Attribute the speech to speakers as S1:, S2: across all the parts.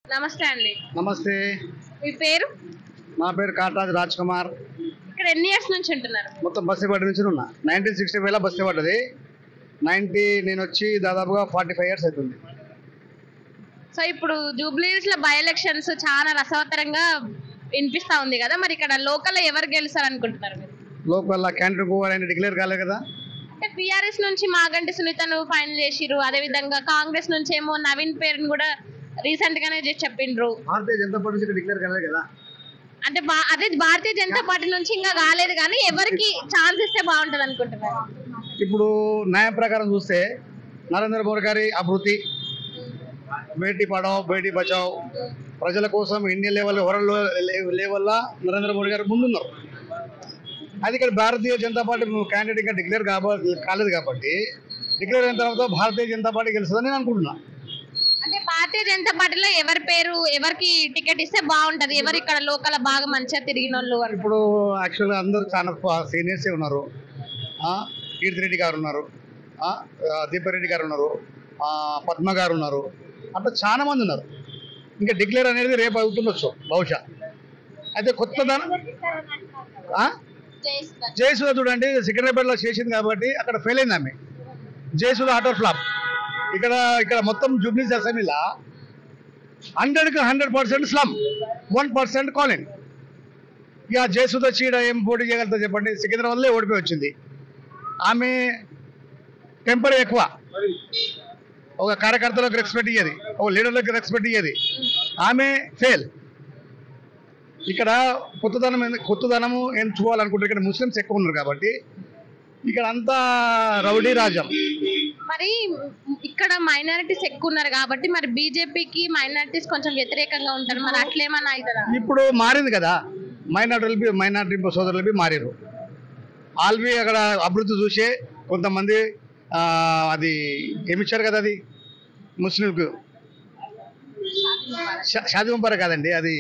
S1: నమస్తే అండి.
S2: నమస్తే.
S1: మీ పేరు?
S2: నా పేరు కాటరాజ్ రాజ్ కుమార్.
S1: ఇక్కడ ఎన్ని ఇయర్స్ నుంచి ఉంటున్నారు?
S2: మొత్తం బస్సేపట్టి నుంచి ఉన్నా. 1965లో బస్సే పడ్డది. నేను వచ్చి దాదాపుగా 45 ఇయర్స్ అవుతుంది.
S1: సో ఇప్పుడు జూబ్లీహిల్స్ లో బై ఎలక్షన్స్ చాలా రసవత్తరంగా వినిపిస్తా ఉంది కదా, మరి ఇక్కడ లోకల్ ఎవరు గెలుస్తారు అనుకుంటున్నారు మీరు?
S2: లోకల్ క్యాండిడేట్ ఆయన డిక్లేర్ కాలేదు కదా.
S1: అంటే టీఆర్ఎస్ నుంచి మాగంటి సునీతను ఫైనల్ చేసిరు, అదే విధంగా కాంగ్రెస్ నుంచి ఏమో నవీన్ పేరుని కూడా రీసెంట్ గానే చెప్పిండ్రు.
S2: భారతీయ జనతా పార్టీ నుంచి డిక్లేర్ కాలేదు కదా.
S1: అంటే అదే భారతీయ జనతా పార్టీ నుంచి ఇంకా కాలేదు, కానీ ఎవరికి ఛాన్స్ ఇస్తే బాగుంటది అనుకుంటున్నారు?
S2: ఇప్పుడు న్యాయం ప్రకారం చూస్తే నరేంద్ర మోడీ గారి అభివృద్ధి, బేటీ పడావ్ బేటీ బచావ్, ప్రజల కోసం ఇండియన్ లెవెల్ వరల్డ్ లెవెల్లో నరేంద్ర మోడీ గారు ముందున్నారు. అది ఇక్కడ భారతీయ జనతా పార్టీ క్యాండిడేట్ ఇంకా డిక్లేర్ కాలేదు కాబట్టి డిక్లేర్ అయిన తర్వాత భారతీయ జనతా పార్టీ గెలుస్తుందని నేను అనుకుంటున్నా.
S1: అంటే భారతీయ జనతా పార్టీలో ఎవరి పేరు ఎవరికి టికెట్ ఇస్తే బాగుంటది, ఎవరు ఇక్కడ లోకల్ బాగా మంచిగా తిరిగిన వాళ్ళు?
S2: ఇప్పుడు యాక్చువల్గా అందరూ చాలా సీనియర్సే ఉన్నారు. కీర్తిరెడ్డి గారు ఉన్నారు, దీపారెడ్డి గారు ఉన్నారు, పద్మ గారు ఉన్నారు, అట్లా చాలా మంది ఉన్నారు. ఇంకా డిక్లేర్ అనేది రేపు అవుతుండొచ్చు బహుశా. అయితే కొత్తదనం జయసుధ చూడండి, సికింద్రాబాద్లో చేసింది కాబట్టి అక్కడ ఫెయిల్ అయింది ఆమె. Jayasudha auto flop. ఇక్కడ మొత్తం జూబ్లీహిల్స్ అసెంబ్లీలో 100కి 100% స్లమ్, 1% కాలనీ. ఇక జయసుధ చీడ ఏం పోటీ చేయగలుగుతా చెప్పండి? సికింద్రాబాద్లో ఓడిపోయి వచ్చింది. ఆమె టెంపర్ ఎక్కువ, ఒక కార్యకర్తలకు రెస్పెక్ట్ ఇయ్యేది, ఒక లీడర్లకు రెస్పెక్ట్ ఇయ్యేది. ఆమె ఫెయిల్. ఇక్కడ కొత్తదనము ఎంచుకోవాలనుకుంటే ఇక్కడ ముస్లిమ్స్ ఎక్కువ ఉన్నారు కాబట్టి ఇక్కడ అంతా రౌడీ రాజ్యం.
S1: మరి ఇక్కడ మైనారిటీస్ ఎక్కువ ఉన్నారు కాబట్టి మరి బీజేపీకి మైనారిటీస్ కొంచెం వ్యతిరేకంగా ఉంటారు, మరి అట్లేమన్నా అవుతుందా?
S2: ఇప్పుడు మారింది కదా, మైనారిటీ సోదరులవి మారారు. ఆల్వి అక్కడ అభివృద్ధి చూసే కొంతమంది అది ఏమిచ్చారు కదా, అది ముస్లింకు షాదీ ముబారక్ కాదండి, అది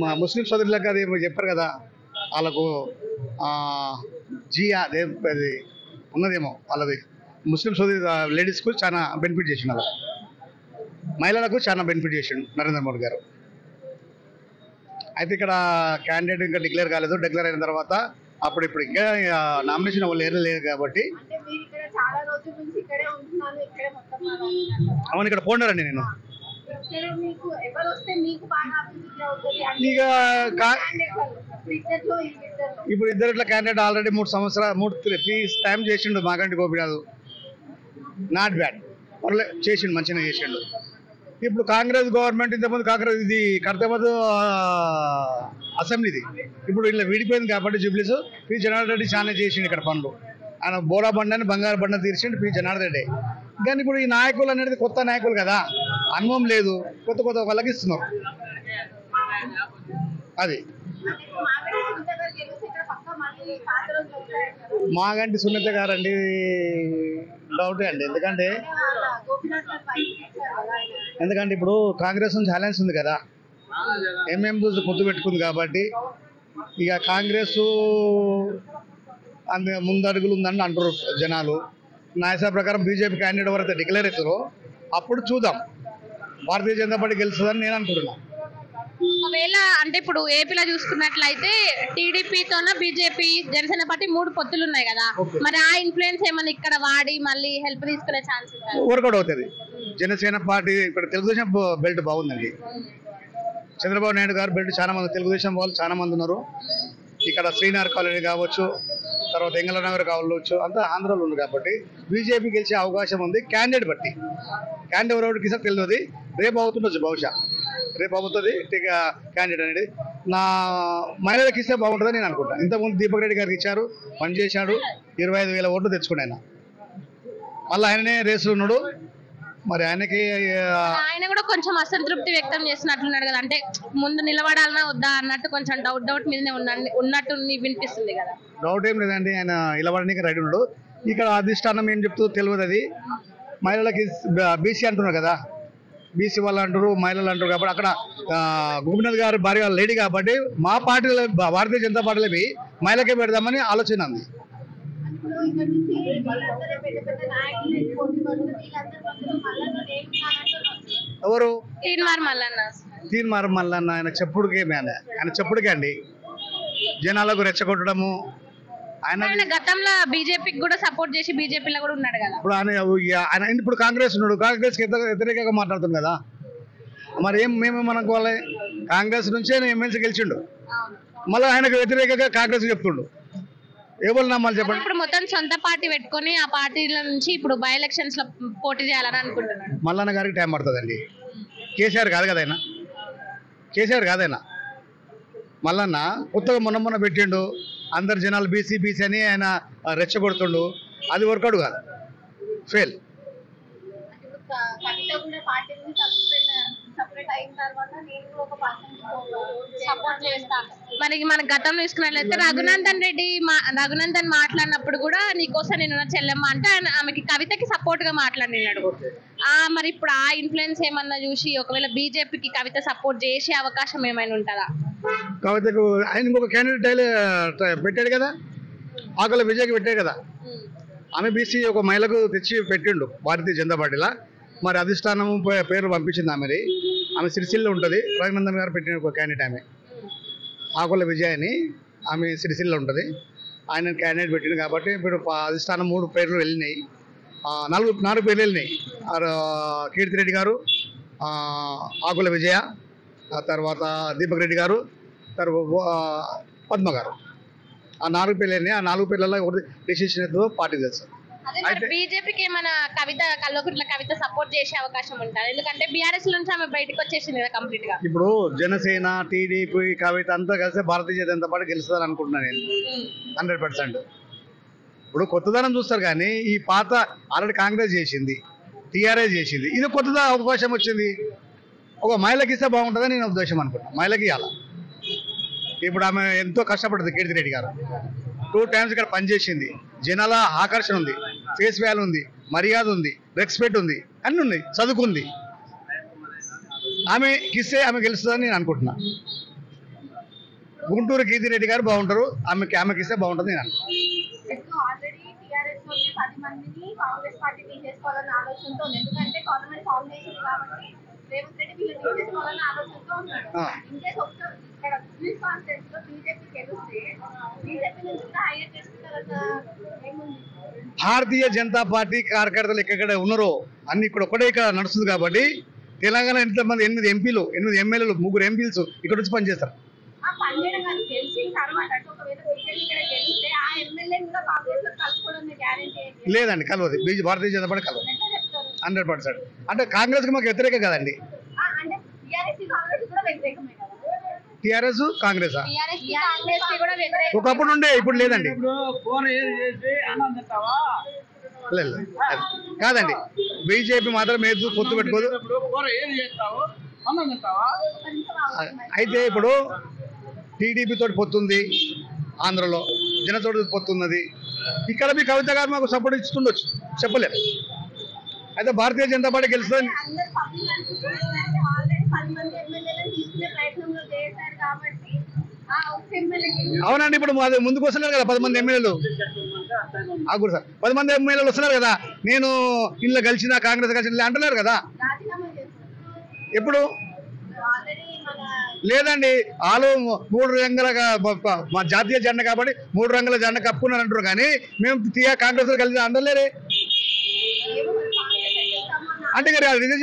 S2: మా ముస్లిం సోదరులకు అది చెప్పారు కదా, వాళ్ళకు జియా అది ఉన్నదేమో వాళ్ళది. ముస్లిం సోదరి లేడీస్కు చాలా బెనిఫిట్ చేసిండు, అలా మహిళలకు చాలా బెనిఫిట్ చేసిండు నరేంద్ర మోడీ గారు. అయితే ఇక్కడ క్యాండిడేట్ ఇంకా డిక్లేర్ కాలేదు. డిక్లేర్ అయిన తర్వాత ఇప్పుడు ఇంకా నామినేషన్ వాళ్ళు లేదు కాబట్టి అవును ఇక్కడ పోండారండి. నేను ఇక ఇప్పుడు ఇట్లా క్యాండిడేట్ ఆల్రెడీ 3 టైం చేసిండు మాగంటి గోపినాథ్. నాట్ బ్యాడ్, చేసిండు, మంచిగా చేసిండు. ఇప్పుడు కాంగ్రెస్ గవర్నమెంట్ ఇంతకుముందు కాంగ్రెస్ ఇది కర్తమదు అసెంబ్లీది, ఇప్పుడు ఇలా విడిపోయింది కాబట్టి జూబ్లీస్ పి జనార్దన్ రెడ్డి చాలా చేసిండు ఇక్కడ పనులు. ఆయన బోడా బండని బంగారు బండ తీర్చిండు పి జనార్దన్ రెడ్డి. కానీ ఇప్పుడు ఈ నాయకులు అనేది కొత్త నాయకులు కదా, అనుభవం లేదు, కొత్త వాళ్ళకి ఇస్తున్నారు. అది మాగంటి సునీత గారండి డౌటే అండి. ఎందుకంటే ఇప్పుడు కాంగ్రెస్ నుంచి అలయన్స్ ఉంది కదా, ఎంఎం చూసి పొత్తు పెట్టుకుంది కాబట్టి ఇక కాంగ్రెస్ ముందడుగులు ఉందని అంటారు జనాలు. నా హిసాబ్ ప్రకారం బీజేపీ క్యాండిడేట్ ఎవరైతే డిక్లేర్ అవుతారో అప్పుడు చూద్దాం, భారతీయ జనతా పార్టీ గెలుస్తుందని నేను అనుకుంటున్నాను.
S1: ఒకవేళ అంటే ఇప్పుడు ఏపీలో చూసుకున్నట్లయితే టీడీపీతోన బీజేపీ జనసేన పార్టీ 3 పొత్తులు ఉన్నాయి కదా, మరి ఆ ఇన్ఫ్లుయెన్స్ ఏమన్నా ఇక్కడ వాడి మళ్ళీ హెల్ప్ తీసుకునే ఛాన్స్
S2: వర్కౌట్ అవుతుంది. జనసేన పార్టీ ఇక్కడ తెలుగుదేశం బెల్ట్ బాగుందండి. చంద్రబాబు నాయుడు గారు బెల్ట్ చాలా మంది తెలుగుదేశం వాళ్ళు చాలా మంది ఉన్నారు. ఇక్కడ శ్రీనగర్ కాలనీ కావచ్చు, తర్వాత ఎంగళనగర్ కావచ్చు, అంతా ఆంధ్రాలో ఉంది కాబట్టి బీజేపీ గెలిచే అవకాశం ఉంది. క్యాండిడేట్ బట్టి క్యాండిడేట్ ఎవరికి ఇస్తే తెలియదు, రేపు అవుతుండొచ్చు బహుశా. రేపు అవుతుంది క్యాండిడేట్ అనేది. నా మహిళలకు ఇస్తే బాగుంటుందని నేను అనుకుంటాను. ఇంతకుముందు దీపక్ రెడ్డి గారికి ఇచ్చారు, పనిచేశాడు, 25,000 ఓట్లు తెచ్చుకున్నాను. మళ్ళీ ఆయననే రేసులు ఉన్నాడు. మరి
S1: ఆయన కూడా కొంచెం అసంతృప్తి వ్యక్తం చేసినట్లున్నాడు కదా, అంటే ముందు నిలబడాలన్నా వద్దా అన్నట్టు కొంచెం డౌట్ మీదనే ఉన్నట్టు వినిపిస్తుంది కదా.
S2: డౌట్ ఏం లేదండి, ఆయన నిలబడడానికి రెడీ ఉన్నాడు. ఇక్కడ అధిష్టానం ఏం చెప్తూ తెలియదు. అది మహిళలకి బీసీ అంటున్నారు కదా, బీసీ వాళ్ళు అంటారు, మహిళలు అంటారు కాబట్టి అక్కడ గోపినాథ్ గారి భార్య లేడీ కాబట్టి మా పార్టీలో భారతీయ జనతా పార్టీలో మహిళకే పెడదామని ఆలోచన ఉంది.
S3: ఇక్కడ నుంచి వీళ్ళందరూ పెద్ద పెద్ద నాయకులు పోటీ పడుతున్నారు. వీళ్ళందరూ మధ్యలో మల్లన్న నేర్చుకున్నానంటున్నారు.
S2: ఎవరు
S1: తీన్మార్
S2: మల్లన్న ఆయన చెప్పుడుకే అండి జనాలకు రెచ్చగొట్టడము.
S1: ఆయన గతంలో బీజేపీకి కూడా సపోర్ట్ చేసి బీజేపీలో కూడా ఉన్నాడు కదా.
S2: ఇప్పుడు ఆయన ఇప్పుడు కాంగ్రెస్ ఉన్నాడు, కాంగ్రెస్ వ్యతిరేకంగా మాట్లాడుతుంది కదా. మరి మేమేం అనుకోవాలి? కాంగ్రెస్ నుంచే ఎమ్మెల్సీ గెలిచిండు, మళ్ళీ ఆయనకు వ్యతిరేకంగా కాంగ్రెస్ చెప్తుండు. ఎవరు నమ్మాలి చెప్పండి?
S1: ఇప్పుడు మొత్తం సొంత పార్టీ పెట్టుకొని ఆ పార్టీల నుంచి ఇప్పుడు బై ఎలక్షన్స్ లో పోటీ చేయాలని అనుకుంటున్నాడు.
S2: మల్లన్న గారికి టైం పడుతుందండి. కేసీఆర్ కాదు కదా ఆయన, మల్లన్న కొత్తగా మొన్న పెట్టిండు. అందరు జనాలు బీసీ అని ఆయన రెచ్చగొడుతుండు. అది వర్కౌట్ కాదు, ఫెయిల్.
S3: కవిత కూడా పార్టీ నుంచి సపరేట్ అయిన తర్వాత నేను కూడా ఒక పార్టీ
S1: సపోర్ట్ చేస్తా. మరి మన గతంలో తీసుకున్నట్లయితే రఘునందన్ మాట్లాడినప్పుడు కూడా నీకోసం నేను చెల్లెమ్మ అంటే ఆమెకి కవితకి సపోర్ట్ గా మాట్లాడినాడు. మరి ఇప్పుడు ఆ ఇన్ఫ్లుయెన్స్ ఏమన్నా చూసి ఒకవేళ బీజేపీకి కవిత సపోర్ట్ చేసే అవకాశం ఏమైనా ఉంటుందా?
S2: కవితకు ఆయన ఇంకొక క్యాండిడేట్ పెట్టాడు కదా, ఆకుల విజయ్కి పెట్టాడు కదా. ఆమె బీసీ ఒక మహిళకు తెచ్చి పెట్టిండు భారతీయ జనతా పార్టీలో. మరి అధిష్టానం పేరు పంపించింది. ఆమె సిరిసిల్ల ఉంటుంది. రఘునందన్ గారు పెట్టిన ఒక క్యాండిడేట్ ఆమె ఆకుల విజయ్ అని, ఆమె సిరిసిల్ల ఉంటుంది. ఆయన క్యాండిడేట్ పెట్టింది కాబట్టి ఇప్పుడు అధిష్టానం 3 పేర్లు వెళ్ళినాయి, 4 పేర్లు వెళ్ళినాయి. కీర్తిరెడ్డి గారు, ఆకుల విజయ, తర్వాత దీపక్ రెడ్డి గారు, తర్వాత పద్మ గారు. ఆ 4 పేర్లు వెళ్ళినాయి. ఆ 4 పేర్లలో ఒకటి డిసిషన్ అయితే పార్టీ తెలుసు.
S1: బీజేపీకి ఏమైనా కల్వకుట్ల కవిత సపోర్ట్ చేసే అవకాశం ఉంటుంది? ఎందుకంటే బీఆర్ఎస్ నుంచి ఆమె బయటకు వచ్చేసింది కదా కంప్లీట్ గా.
S2: ఇప్పుడు జనసేన, టీడీపీ, కవిత అంతా కలిసి భారతీయ జనతా పార్టీ గెలుస్తుందని అనుకుంటున్నాను నేను 100%. ఇప్పుడు కొత్తదనం చూస్తారు కానీ ఈ పాత ఆల్రెడీ కాంగ్రెస్ చేసింది, టీఆర్ఎస్ చేసింది, ఇది కొత్తదా అవకాశం వచ్చింది. ఒక మహిళకి ఇస్తే బాగుంటుందని నేను ఉద్దేశం అనుకుంటున్నాను. మహిళకి ఇవ్వాలి. ఇప్పుడు ఆమె ఎంతో కష్టపడుతుంది. కీర్తిరెడ్డి గారు 2 times ఇక్కడ పనిచేసింది. జనాల ఆకర్షణ ఉంది, ఫేస్ వాల్యూ ఉంది, మర్యాద ఉంది, రెస్పెక్ట్ ఉంది, అన్నీ ఉన్నాయి, చదువుకుంది. ఆమె గెలుస్తుందని నేను అనుకుంటున్నా. గుంటూరు కీర్తిరెడ్డి గారు బాగుంటారు, ఆమెకి ఇస్తే బాగుంటుంది నేను అనుకుంటున్నాను.
S3: ఆల్రెడీ టీఆర్ఎస్ నుంచి 10 మందిని కాంగ్రెస్ పార్టీ తీసేసుకోవాలన్న ఆలోచనతో ఉంది. ఎందుకంటే గవర్నమెంట్ ఫౌండేషన్ కాబట్టి రేవంత్ రెడ్డి వీళ్ళు తీసేసుకోవాలన్న ఆలోచనతో ఉన్నాడు. ఇంకేస్ ఒకసారి ఇక్కడ పోలీస్ కాన్ఫరెన్స్ లో బీజేపీ గెలిస్తే బీజేపీ నుంచి కూడా హైయర్ చేసుకుంటారన్న ఏముంది?
S2: భారతీయ జనతా పార్టీ కార్యకర్తలు ఎక్కడ ఉన్నారో అన్ని ఇక్కడ నడుస్తుంది కాబట్టి తెలంగాణ ఎంతమంది 8 ఎంపీలు, 8 ఎమ్మెల్యేలు, 3 ఎంపీలు ఇక్కడ వచ్చి పనిచేస్తారు.
S3: పనిచేయడం కాదు, గెలిచిన తర్వాత ఒకవేళ బీజేపీ ఇక్కడ గెలిస్తే ఆ ఎమ్మెల్యే కూడా కాంగ్రెస్ లో కలుపుకోవడం గ్యారెంటీ
S2: లేదండి, కలవదు. భారతీయ జనతా పార్టీ కలవదు 100%. అంటే కాంగ్రెస్ కి మాకు వ్యతిరేకం కదండి.
S3: అంటే టీఆర్ఎస్ కూడా వ్యతిరేకమే కదా.
S2: టీఆర్ఎస్ కాంగ్రెస్
S3: కూడా వ్యతిరేకం.
S2: ఒకప్పుడు ఉండే, ఇప్పుడు లేదండి. లేదు కాదండి, బీజేపీ మాత్రం ఏదో పొత్తు పెట్టుకోదు. అయితే ఇప్పుడు టీడీపీ తోటి పొత్తుంది, ఆంధ్రలో జనతోటి పొత్తున్నది. ఇక్కడ మీ కవిత గారు మాకు సపోర్ట్ ఇస్తుండొచ్చు, చెప్పలేదు. అయితే భారతీయ జనతా పార్టీ గెలుస్తుంది. అవునండి, ఇప్పుడు ముందుకు వస్తున్నారు కదా 10 మంది ఎమ్మెల్యేలు. ఆగురు సార్, 10 మంది ఎమ్మెల్యేలు వస్తున్నారు కదా. నేను ఇంట్లో కలిసిన కాంగ్రెస్ కలిసిన అంటున్నారు కదా. ఎప్పుడు లేదండి, వాళ్ళు 3 రంగుల మా జాతీయ జెండా కాబట్టి 3 రంగుల జెండా కప్పుకున్నారు అంటారు కానీ మేము కాంగ్రెస్ కలిసి అంటలేరే. అంటే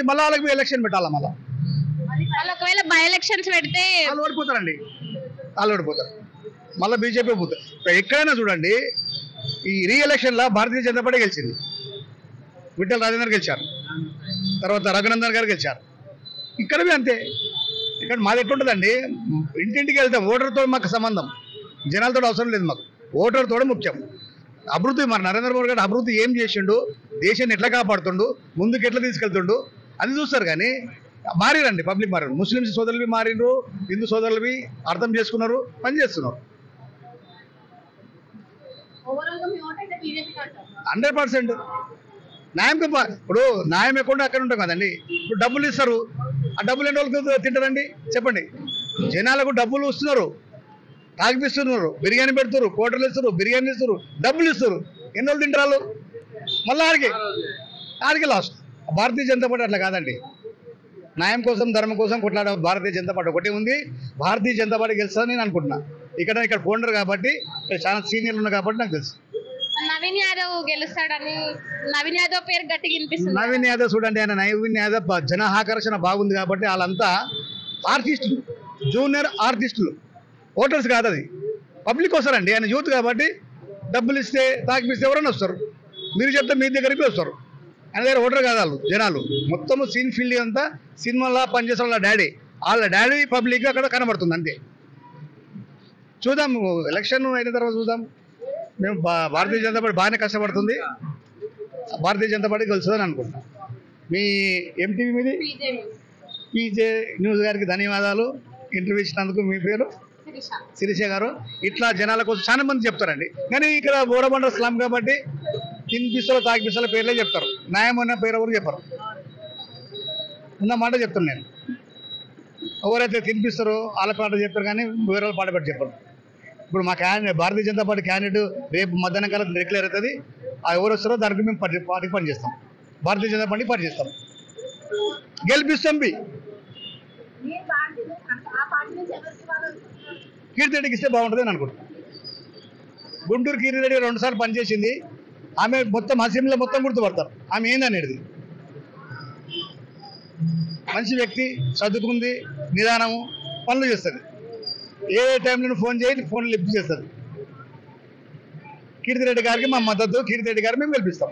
S2: మళ్ళీ వాళ్ళకి ఎలక్షన్ పెట్టాలా? మళ్ళీ
S1: ఒకవేళ బై ఎలక్షన్స్ పెడితే
S2: వాళ్ళు ఓడిపోతారండి, మళ్ళీ బీజేపీ పోతారు. ఎక్కడైనా చూడండి, ఈ రీఎలక్షన్ లో భారతీయ జనతా పార్టీ గెలిచింది. విఠల్ రాజేందర్ గెలిచారు, తర్వాత రఘునందన్ గారు గెలిచారు. ఇక్కడ అంతే. ఇక్కడ మాది ఎట్లుంటుందండి, ఇంటింటికి వెళ్తే ఓటర్తో మాకు సంబంధం, జనాలతో అవసరం లేదు. మాకు ఓటర్తో ముఖ్యం. అభివృద్ధి, మరి నరేంద్ర మోడీ గారు అభివృద్ధి ఏం చేసిండు, దేశాన్ని ఎట్లా కాపాడుతుండు, ముందుకు ఎట్లా తీసుకెళ్తుండు అది చూస్తారు. కానీ మారిరండి, పబ్లిక్ మారారు. ముస్లిమ్స్ సోదరులు మారిండ్రు, హిందూ సోదరులు అర్థం చేసుకున్నారు, పనిచేస్తున్నారు. 100% న్యాయం. ఇప్పుడు న్యాయం ఎక్కడ అక్కడ ఉంటాం కదండి. ఇప్పుడు డబ్బులు ఇస్తారు, ఆ డబ్బులు ఎన్ని రోజులకు తింటారండి చెప్పండి. జనాలకు డబ్బులు ఇస్తున్నారు, తాగిపిస్తున్నారు, బిర్యానీ పెడుతున్నారు, కోటలు ఇస్తారు, బిర్యానీ ఇస్తారు, డబ్బులు ఇస్తారు. ఎన్ని రోజులు తింటారు మళ్ళీ ఆడికి లాస్ట్. భారతీయ జనతా పార్టీ అట్లా కాదండి. న్యాయం కోసం ధర్మం కోసం కొట్లాడే భారతీయ జనతా పార్టీ ఒకటి ఉంది. భారతీయ జనతా పార్టీ గెలుస్తుందని నేను అనుకుంటున్నా. ఇక్కడ పోండరు కాబట్టి ఇక్కడ చాలా సీనియర్లు ఉన్నారు కాబట్టి నాకు తెలుసు.
S1: నవీన్ యాదవ్ గెలుస్తాడని నవీన్ యాదవ్ పేరు గట్టిగా వినిపిస్తుంది.
S2: నవీన్ యాదవ్ చూడండి, ఆయన నవీన్ యాదవ్ జన ఆకర్షణ బాగుంది కాబట్టి వాళ్ళంతా ఆర్టిస్టులు, జూనియర్ ఆర్టిస్టులు, ఓటర్స్ కాదు, అది పబ్లిక్ వస్తారండి. ఆయన యూత్ కాబట్టి డబ్బులు ఇస్తే తాకిపిస్తే ఎవరైనా వస్తారు. మీరు చెప్తే మీ దగ్గరికి వస్తారు. ఆయన దగ్గర ఓటర్ కాదు వాళ్ళు జనాలు. మొత్తం సీన్ ఫీల్డ్ అంతా సినిమాలో పనిచేసే వాళ్ళ డాడీ పబ్లిక్ అక్కడ కనబడుతుంది అంతే. చూద్దాం, ఎలక్షన్ అయిన తర్వాత చూద్దాం. మేము భారతీయ జనతా పార్టీ బాగానే కష్టపడుతుంది. భారతీయ జనతా పార్టీ గెలుస్తుందని అనుకుంటున్నాం. మీ ఎంటీవీ మీది పీజే న్యూస్ గారికి ధన్యవాదాలు. ఇంటర్వ్యూ ఇచ్చినందుకు. మీ పేరు? శిరీష గారు. ఇట్లా జనాల కోసం చాలా మంది చెప్తారండి, కానీ ఇక్కడ బోరబండ స్లమ్ కాబట్టి తినిపిస్తలో తాగిపిస్తల పేర్లే చెప్తారు. న్యాయం అన్న పేరు ఎవరు చెప్పరు. ఉన్న మాట చెప్తాను నేను. ఎవరైతే తినిపిస్తారో వాళ్ళ పాట చెప్తారు, కానీ వేరే వాళ్ళ పాట పెట్టి చెప్పరు. ఇప్పుడు మా భారతీయ జనతా పార్టీ క్యాండిడేట్ రేపు మధ్యాహ్నం కాలం డిక్లేర్ అవుతుంది. ఎవరు వస్తారో దానికి మేము పార్టీకి పనిచేస్తాం. భారతీయ జనతా పార్టీ పనిచేస్తాం, గెలిపిస్తాం. కీర్తిరెడ్డికి ఇస్తే బాగుంటుంది అని అనుకుంటున్నాం. గుంటూరు కీర్తిరెడ్డి 2 సార్లు పనిచేసింది. ఆమె మొత్తం అసెంబ్లీలో మొత్తం గుర్తుపడతారు. ఆమె ఏందనేది మంచి వ్యక్తి, చదువుకుంది, నిదానము, పనులు చేస్తుంది. ఏ టైంలో ఫోన్ చేయండి, ఫోన్ లిఫ్ట్ చేస్తుంది. కీర్తిరెడ్డి గారికి మా మద్దతు. కీర్తిరెడ్డి గారు మేము గెలిపిస్తాం.